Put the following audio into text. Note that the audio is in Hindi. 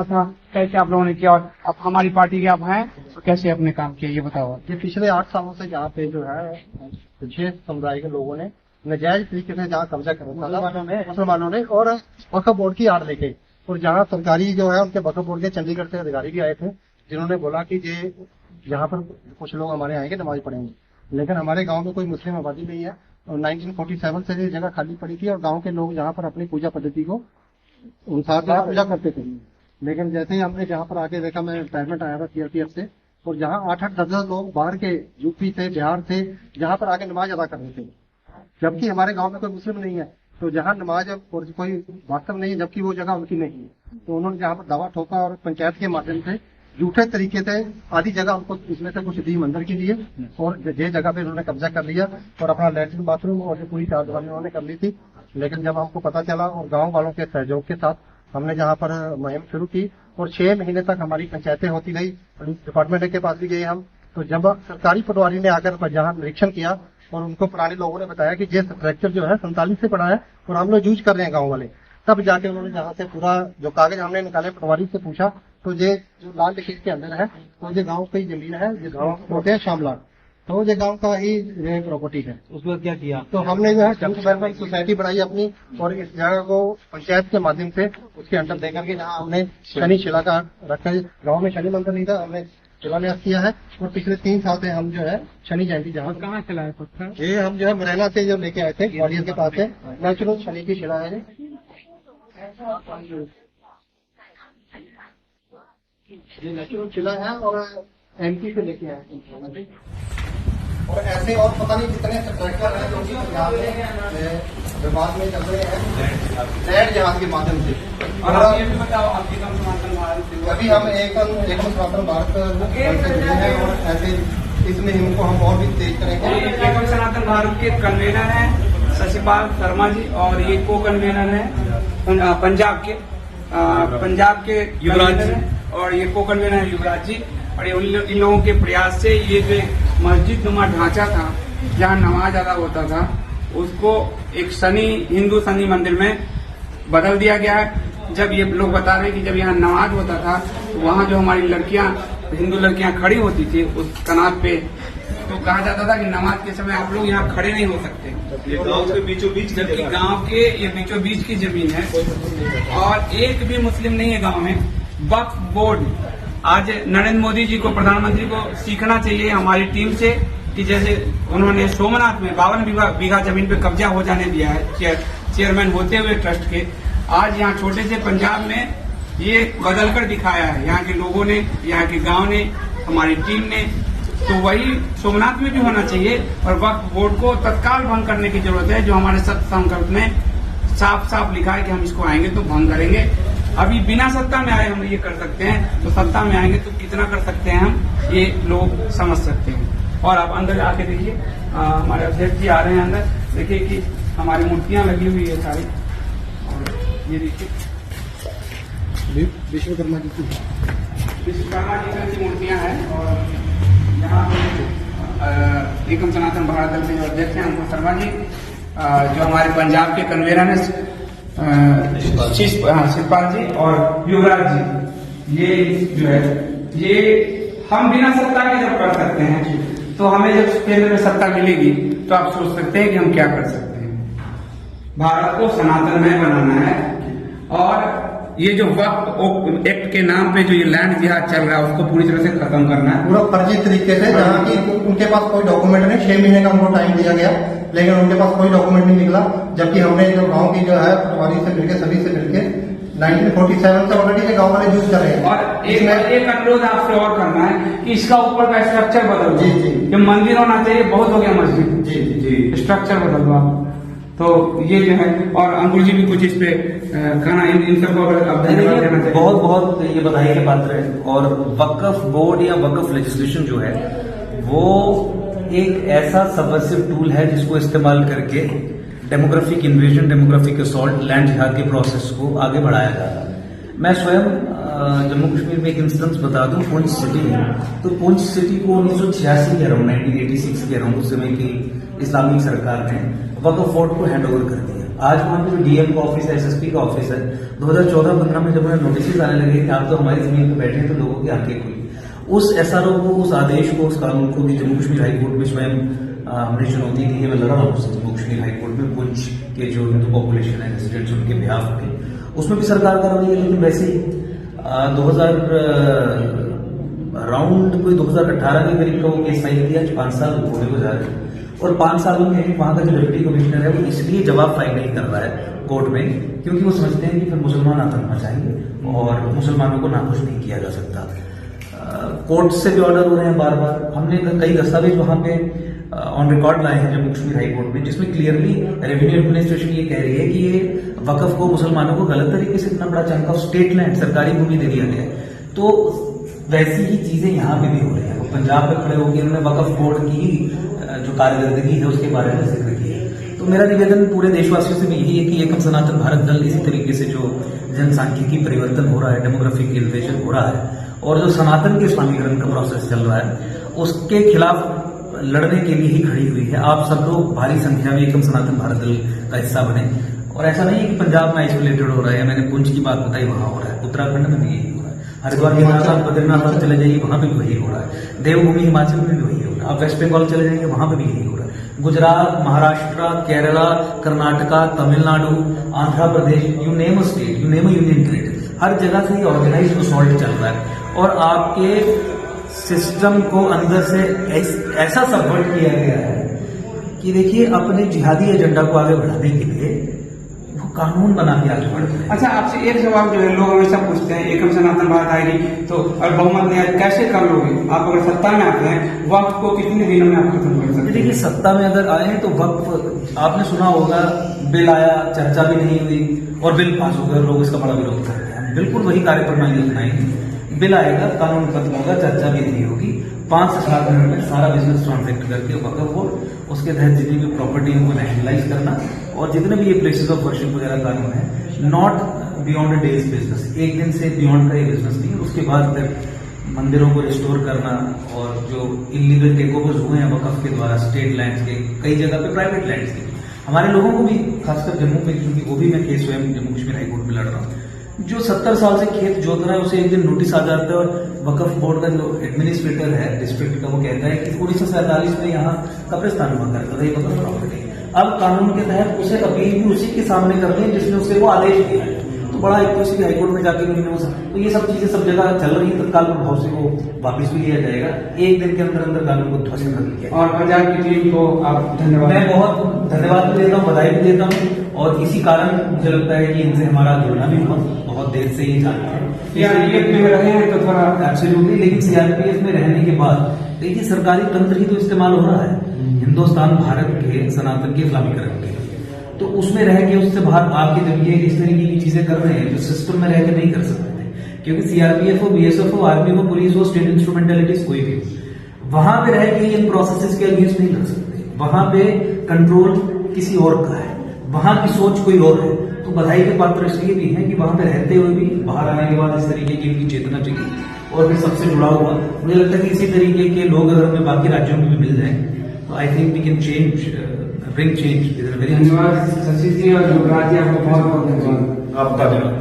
था, कैसे आप लोगों ने किया और अब हमारी पार्टी के आप हैं तो कैसे अपने काम किए ये बताओ। ये पिछले 8 सालों से यहाँ पे जो है 6 समुदाय के लोगों ने नाजायज तरीके से जहाँ कब्जा कर रखा था मुसलमानों ने और वक्फ बोर्ड की आड़ लेके, और जहाँ सरकारी जो है उनके वक्फ बोर्ड के चंडीगढ़ से अधिकारी भी आए थे जिन्होंने बोला कि ये यहाँ पर कुछ लोग हमारे आएंगे नमाज पढ़ेंगे, लेकिन हमारे गाँव में कोई मुस्लिम आबादी नहीं है और 1947 से ये जगह खाली पड़ी थी और गाँव के लोग यहाँ पर अपनी पूजा पद्धति को अनुसार पूजा करते थे। लेकिन जैसे ही हमने जहाँ पर आके देखा, मैं रिटायरमेंट आया था सीआरपीएफ से, और जहाँ 8-8 10 लोग बाहर के यूपी से बिहार से जहाँ पर आके नमाज अदा कर रहे थे, जबकि हमारे गांव में कोई मुस्लिम नहीं है, तो जहाँ नमाज और कोई वास्तव नहीं है जबकि वो जगह उनकी नहीं है, तो उन्होंने जहाँ पर दावा ठोका और पंचायत के माध्यम से झूठे तरीके से आधी जगह उनको इसमें से कुछ दी मंदिर के लिए और ये जगह पे उन्होंने कब्जा कर लिया और अपना लैट्रिन बाथरूम और जो पूरी चारदीवारी उन्होंने कर ली थी। लेकिन जब हमको पता चला और गाँव वालों के सहयोग के साथ हमने जहाँ पर मुहिम शुरू की और 6 महीने तक हमारी पंचायतें होती रही, डिपार्टमेंट के पास भी गए हम, तो जब सरकारी पटवारी ने आकर जहाँ निरीक्षण किया और उनको पुराने लोगों ने बताया कि ये स्ट्रक्चर जो है 47 से पड़ा है और हम लोग यूज कर रहे हैं गाँव वाले, तब जाके उन्होंने जहाँ से पूरा जो कागज हमने निकाले पटवारी से पूछा तो ये जो लाल लिखित के अंदर है तो ये गाँव की जमीन है, ये गाँव होते हैं शामला, तो ये गांव का ही प्रॉपर्टी है। उसमें क्या किया, तो हमने जो है वेलफेयर सोसाइटी बनाई अपनी और इस जगह को पंचायत के माध्यम से उसके अंदर देकर के जहाँ हमने शनि शिला का रखा है, गाँव में शनि मंदिर नहीं था, हमने शिलान्यास किया है और पिछले 3 साल से हम जो है शनि जयंती जहाँ कहाँ चला है पत्थर, ये हम जो है मुरैना से जो लेके आए थे ग्वालियर के पास है, नेचुरल शनि की शिला है, ये नेचुरल शिला है और एमपी से लेके आए और ऐसे और पता नहीं कितने स्ट्रक्चर हैं जो कि यहाँ पे विवाद में चल रहे हैं लैंड जहाज के माध्यम से। और ये भी बताओ आपके कम सनातन भारत अभी हम एकम सनातन भारत से जुड़े हैं और ऐसे इस मुहिम को हम और भी तेज करेंगे। एकम सनातन भारत के कन्वीनर हैं शशिपाल शर्मा जी और ये को कन्वीनर है पंजाब के युवराज जी और ये को कन्वीनर है युवराज जी। और इन लोगों के प्रयास से ये जो मस्जिद नुमा ढांचा था जहाँ नमाज अदा होता था उसको एक हिंदू शनि मंदिर में बदल दिया गया है। जब ये लोग बता रहे हैं कि जब यहाँ नमाज होता था तो वहाँ जो हमारी लड़कियां हिंदू लड़कियां खड़ी होती थी उस कनात पे, तो कहा जाता था कि नमाज के समय आप लोग यहाँ खड़े नहीं हो सकते। गांव के बीचों बीच, जबकि गांव के ये बीचों बीच की जमीन है और एक भी मुस्लिम नहीं है गांव में। वक्फ बोर्ड आज नरेंद्र मोदी जी को, प्रधानमंत्री को सीखना चाहिए हमारी टीम से कि जैसे उन्होंने सोमनाथ में 52 बीघा जमीन पे कब्जा हो जाने दिया है चेयरमैन होते हुए ट्रस्ट के, आज यहाँ छोटे से पंजाब में ये बदल कर दिखाया है यहाँ के लोगों ने, यहाँ के गांव ने, हमारी टीम ने। तो वही सोमनाथ में भी होना चाहिए और वक्फ बोर्ड को तत्काल भंग करने की जरूरत है। जो हमारे सत्य संकल्प में साफ साफ लिखा है कि हम इसको आएंगे तो भंग करेंगे। अभी बिना सत्ता में आए हम ये कर सकते हैं, तो सत्ता में आएंगे तो कितना कर सकते हैं हम ये लोग समझ सकते हैं। और आप अंदर आके देखिए, हमारे अध्यक्ष जी आ रहे हैं अंदर, देखिए कि हमारी मूर्तियां लगी हुई है सारी, और ये देखिए विश्वकर्मा जी की मूर्तियां हैं। और यहाँ एकम सनातन भारत दल के जो अध्यक्ष हैं अंकुर शर्मा जी, जो हमारे पंजाब के कन्वीनर हैं शिवपाल जी और युवराज जी, ये जो है ये हम बिना सत्ता के जब कर सकते हैं तो हमें जब केंद्र में सत्ता मिलेगी तो आप सोच सकते हैं कि हम क्या कर सकते हैं। भारत को सनातनमय बनाना है और ये जो वक्फ एक्ट के नाम पे जो ये लैंड जिहाद चल रहा है उसको पूरी तरह से खत्म करना है, पूरा फर्जी तरीके से, जहाँ की उनके पास कोई डॉक्यूमेंट नहीं। 6 महीने का उनको टाइम दिया गया लेकिन उनके पास कोई डॉक्यूमेंट नहीं निकला, जबकि हमने जो गांव की जो है पटवारी से मिलकर सभी से मिलकर 1947 से ऑलरेडी गांव वाले यूज कर रहे हैं। और एक अनुरोध आपसे और करना है कि इसका ऊपर का स्ट्रक्चर बदल दो। ये मंदिर होना चाहिए, बहुत हो गया मस्जिद, जी स्ट्रक्चर बदल दो आप। तो ये जो है, और अंकुर जी भी कुछ इस पे कहना, इन सबको आप धन्यवाद देना चाहिए। बहुत बहुत ये बधाई के पात्र है। और वक्फ बोर्ड या वक्फ लेजिस्लेशन जो है वो एक ऐसा सबवर्सिव टूल है जिसको इस्तेमाल करके demographic invasion, demographic assault, land जिहाद के प्रोसेस को आगे बढ़ाया जा रहा है। मैं स्वयं जम्मू कश्मीर में एक इंस्टेंस बता दूं, पुंछ सिटी है, तो पुंछ सिटी को 1986 कह रहा हूँ, 1986 कह रहा हूँ, उस समय की इस्लामिक सरकार ने वक्फ बोर्ड को हैंड ओवर कर दिया। आज वहाँ पे जो डीएम का ऑफिस है, एसएसपी का ऑफिस है, 2014-15 में जब उन्हें नोटिस आने लगे कि आप तो हमारी जमीन पे बैठे हैं, तो लोगों की आंखें खुली। उस एसआरओ को, उस आदेश को, उस कानून को भी जम्मू कश्मीर हाईकोर्ट में स्वयं हमने चुनौती दी है। मैं लड़ा हूँ जम्मू कश्मीर हाईकोर्ट में पुंछ के जो हिंदू पॉपुलेशन है, रेजिडेंट्स, उनके बिहाफ पे, उसमें भी सरकार कर रही है। लेकिन वैसे ही 2018 के करीब का वो केस फाइल किया, 5 साल होने को जा रहे हैं, और 5 सालों में वहां का जो डिप्टी कमिश्नर है वो इसलिए जवाब फाइल नहीं कर रहा है कोर्ट में, क्योंकि वो समझते हैं कि फिर मुसलमान आतंक मचाएंगे और मुसलमानों को नाखुश नहीं किया जा सकता। कोर्ट से भी ऑर्डर हो रहे हैं बार बार। हमने कई दस्तावेज वहां पे ऑन रिकॉर्ड लाए हैं जम्मू कश्मीर हाईकोर्ट में, जिसमें क्लियरली रेवेन्यू एडमिनिस्ट्रेशन ये कह रही है कि ये वक्फ को मुसलमानों को गलत तरीके से इतना बड़ा चंक ऑफ स्टेट लैंड, सरकारी भूमि दे दिया गया है। तो वैसी ही चीजें यहाँ पे भी हो रही है। वो पंजाब में खड़े होकर उन्होंने वक्फ बोर्ड की जो कारकर्दगी है उसके बारे में जिक्र किया। तो मेरा निवेदन पूरे देशवासियों से भी यही है कि एकम सनातन भारत दल इसी तरीके से जो जनसांख्यिकी परिवर्तन हो रहा है, डेमोग्राफिक इन्वेजन हो रहा है, और जो सनातन के इस्लामीकरण का प्रोसेस चल रहा है, उसके खिलाफ लड़ने के लिए ही खड़ी हुई है। आप सब लोग भारी संख्या में एकम सनातन भारत दल का हिस्सा बने। और ऐसा नहीं है कि पंजाब में आइसोलेटेड हो रहा है, मैंने पुंछ की बात बताई, वहां हो रहा है, उत्तराखंड में भी यही हो रहा है, हरिद्वार केदारनाथ बद्रीनाथ चले जाइए वहां पे भी वही हो रहा है, देवभूमि हिमाचल में भी वही हो रहा है, आप वेस्ट बंगाल चले जाएंगे वहां पे भी यही हो रहा है, Gujarat, Maharashtra, Kerala, Karnataka, Tamil Nadu, Andhra Pradesh, you name a state, you name a union territory, हर जगह से ये ऑर्गेनाइज्ड असॉल्ट चल रहा है। और आपके सिस्टम को अंदर से ऐसा सबवर्ट किया गया है कि देखिए अपने जिहादी एजेंडा को आगे बढ़ाने के लिए वो कानून बना के आगे बढ़ रहे हैं। अच्छा, आपसे एक सवाल जो है लोग हमेशा पूछते हैं, एकम सनातन भारत आएगी तो और बहुमत नहीं, कैसे कर लोगे आप? अगर सत्ता में आते हैं, वक्त को कितने दिनों में आप खत्म कर सकते हैं? देखिए, सत्ता में अगर आए तो वक्त, आपने सुना होगा बिल आया, चर्चा भी नहीं हुई और बिल पास हो गया, लोग इसका बड़ा विरोध कर रहे हैं। बिल्कुल वही कार्यप्रणाली अपनाएंगे, बिल आएगा, कानून खत्म होगा, चर्चा भी नहीं होगी, 5 से 7 मिनट में सारा बिजनेस ट्रांसैक्ट करके वक्फ बोर्ड, उसके तहत जितनी भी प्रॉपर्टी उनको नेशनलाइज करना, और जितने भी ये प्लेसेस ऑफ वर्शिप वगैरह कानून है, not beyond a days business, एक दिन से बियॉन्ड का ये बिजनेस नहीं। उसके बाद फिर मंदिरों को रिस्टोर करना, और जो इलीगल टेक ओवर्स हुए हैं वक्फ के द्वारा स्टेट लैंड्स के, कई जगह पे प्राइवेट लैंड्स के, हमारे लोगों को भी, खासकर जम्मू में, क्योंकि वो भी मैं केस स्वयं जम्मू कश्मीर हाईकोर्ट में लड़ रहा हूँ, जो 70 साल से खेत जोत रहा है उसे एक दिन नोटिस आ जाता है, और वक्फ बोर्ड का जो एडमिनिस्ट्रेटर है डिस्ट्रिक्ट का, वो कहता है कि 1947 में यहाँ कब्रिस्तान हुआ करता था, ये वक्फ प्रॉपर्टी। अब कानून के तहत उसे अपील भी उसी के सामने करते हैं जिसने उसे वो आदेश दिया है। तो बड़ा एक तो इसी हाईकोर्ट में जाके उन्होंने तो ये सब चीजें सब जगह चल रही है, तत्काल प्रभाव से वो वापस भी लिया जाएगा, एक दिन के अंदर अंदर कानून को ध्वस्त कर दिया। और पंजाब की टीम को आप धन्यवाद। मैं बहुत धन्यवाद भी देता हूँ, बधाई भी देता हूँ, और इसी कारण मुझे लगता है कि इनसे हमारा जुड़ना भी बहुत देर से ही जानते हैं। सीआरपीएफ में रहे हैं तो थोड़ा एब्सोल्युटली, लेकिन सीआरपीएफ में रहने के बाद देखिए सरकारी तंत्र ही तो इस्तेमाल हो रहा है हिंदुस्तान भारत के सनातन के इस्लामीकरण के लिए, तो उसमें रह के उससे बाहर आपके जब ये इस तरीके की चीजें कर रहे हैं जो सिस्टम में रह के नहीं कर सकते थे, क्योंकि सीआरपीएफ हो, बीएसएफ हो, आर्मी हो, पुलिस हो, स्टेट इंस्ट्रूमेंटेलिटीज कोई भी हो, वहां पे रह के इन प्रोसेसेस के अगेंस्ट नहीं कर सकते। वहां पे कंट्रोल किसी और का है, वहां की सोच कोई और है। तो बधाई के पात्र इसलिए भी हैं कि वहां पे रहते हुए भी बाहर आने के बाद इस तरीके की इनकी चेतना जगी और फिर सबसे जुड़ा हुआ। मुझे लगता है कि इसी तरीके के लोग अगर हमें बाकी राज्यों में भी मिल जाए तो I think we can change, bring change. धन्यवाद शशि जी और युवराज जी, आपको बहुत बहुत धन्यवाद। आपका धन्यवाद।